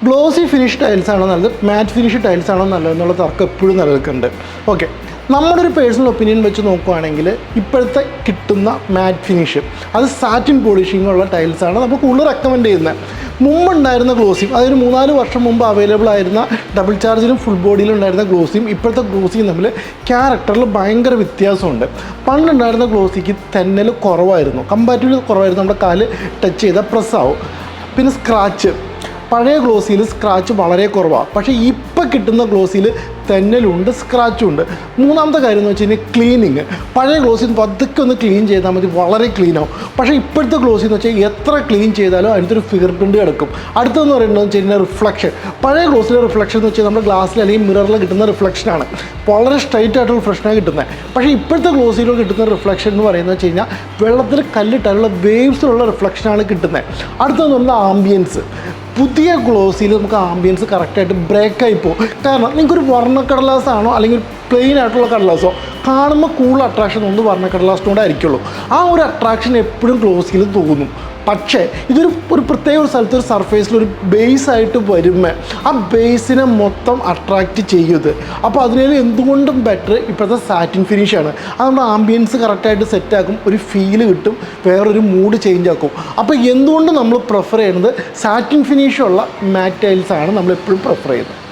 Glossy finish tiles ആണോ നല്ലത്, മാറ്റ് finish tiles ആണോ നല്ലത് എന്നുള്ള തർക്കം എപ്പോഴും നിലനിൽക്കുന്നുണ്ട്. ഓക്കെ, നമ്മുടെ ഒരു പേഴ്സണൽ ഒപ്പീനിയൻ വെച്ച് നോക്കുകയാണെങ്കിൽ ഇപ്പോഴത്തെ കിട്ടുന്ന മാറ്റ് ഫിനിഷ് അത് സാറ്റിൻ പോളിഷിംഗ് ഉള്ള ടൈൽസാണ് നമ്മൾ കൂടുതൽ റെക്കമെൻഡ് ചെയ്യുന്നത്. മുമ്പുണ്ടായിരുന്ന ഗ്ലോസിയും, അതായത് 3-4 വർഷം മുമ്പ് അവൈലബിൾ ആയിരുന്ന ഡബിൾ ചാർജിലും ഫുൾ ബോഡിയിലും ഉണ്ടായിരുന്ന ഗ്ലോസിയും ഇപ്പോഴത്തെ ഗ്ലോസിയും തമ്മിൽ ക്യാരക്ടറിൽ ഭയങ്കര വ്യത്യാസമുണ്ട്. പണ്ടുണ്ടായിരുന്ന ഗ്ലോസിക്ക് തെന്നൽ കുറവായിരുന്നു, കമ്പാരിറ്റീവ്ലി കുറവായിരുന്നു, നമ്മുടെ കാല് ടച്ച് ചെയ്താൽ പ്രസ്സാവും. പിന്നെ സ്ക്രാച്ച്, പഴയ ഗ്ലോസിയിൽ സ്ക്രാച്ച് വളരെ കുറവാണ്, പക്ഷേ ഇപ്പോൾ കിട്ടുന്ന ഗ്ലോസിയിൽ തെന്നലുണ്ട്, സ്ക്രാച്ചും ഉണ്ട്. മൂന്നാമത്തെ കാര്യം എന്ന് വെച്ച് കഴിഞ്ഞാൽ ക്ലീനിങ്. പഴയ ഗ്ലോസിൽ പതുക്കെ ഒന്ന് ക്ലീൻ ചെയ്താൽ മതി, വളരെ ക്ലീനാവും. പക്ഷേ ഇപ്പോഴത്തെ ഗ്ലോസിൽ എന്ന് വെച്ചാൽ എത്ര ക്ലീൻ ചെയ്താലും അതിനൊരു ഫിംഗർ പ്രിൻറ്റ് കിടക്കും. അടുത്തതെന്ന് പറയുന്നത് വെച്ച് കഴിഞ്ഞാൽ റിഫ്ലക്ഷൻ. പഴയ ഗ്ലോസിലെ റിഫ്ലക്ഷൻ എന്ന് വെച്ചാൽ നമ്മുടെ ഗ്ലാസ്സിൽ അല്ലെങ്കിൽ മിററിൽ കിട്ടുന്ന റിഫ്ലക്ഷനാണ്, വളരെ സ്ട്രൈറ്റ് ആയിട്ടുള്ള റിഫ്ലക്ഷനാണ് കിട്ടുന്നത്. പക്ഷേ ഇപ്പോഴത്തെ ഗ്ലോസിലൂടെ കിട്ടുന്ന റിഫ്ലക്ഷൻ എന്ന് പറയുന്നത് വെച്ച് കഴിഞ്ഞാൽ വെള്ളത്തിൽ കല്ലിട്ടാലുള്ള വേവ്സിലുള്ള റിഫ്ലക്ഷനാണ് കിട്ടുന്നത്. അടുത്തതെന്ന് പറയുന്നത് ആംബിയൻസ്. പുതിയ ഗ്ലോസിൽ നമുക്ക് ആംബിയൻസ് കറക്റ്റായിട്ട് ബ്രേക്കായി പോകും. കാരണം നിങ്ങൾക്കൊരു വർണ്ണക്കടലാസാണോ അല്ലെങ്കിൽ പ്ലെയിൻ ആയിട്ടുള്ള കടലാസോ കാണുമ്പോൾ കൂടുതൽ അട്രാക്ഷൻ ഒന്ന് വർണ്ണക്കടലാസിനോടായിരിക്കുള്ളൂ. ആ ഒരു അട്രാക്ഷൻ എപ്പോഴും ഗ്ലോസിൽ തോന്നും. പക്ഷേ ഒരു പ്രത്യേക ഒരു സ്ഥലത്ത് ഒരു സർഫേസിൽ ഒരു ബേസായിട്ട് വരുമ്പോൾ ആ ബേസിനെ മൊത്തം അട്രാക്റ്റ് ചെയ്യുന്നത്. അപ്പോൾ അതിനേൽ എന്തുകൊണ്ടും ബെറ്റർ ഇപ്പോഴത്തെ സാറ്റിൻ ഫിനിഷാണ്. അത് നമ്മുടെ ആംബിയൻസ് കറക്റ്റായിട്ട് സെറ്റാക്കും, ഒരു ഫീല് കിട്ടും, വേറൊരു മൂഡ് ചേഞ്ച് ആക്കും. അപ്പോൾ എന്തുകൊണ്ടും നമ്മൾ പ്രിഫർ ചെയ്യുന്നത് സാറ്റിൻ ഫിനിഷുള്ള മാറ്റ് ടൈൽസാണ് നമ്മളെപ്പോഴും പ്രിഫർ ചെയ്യുന്നത്.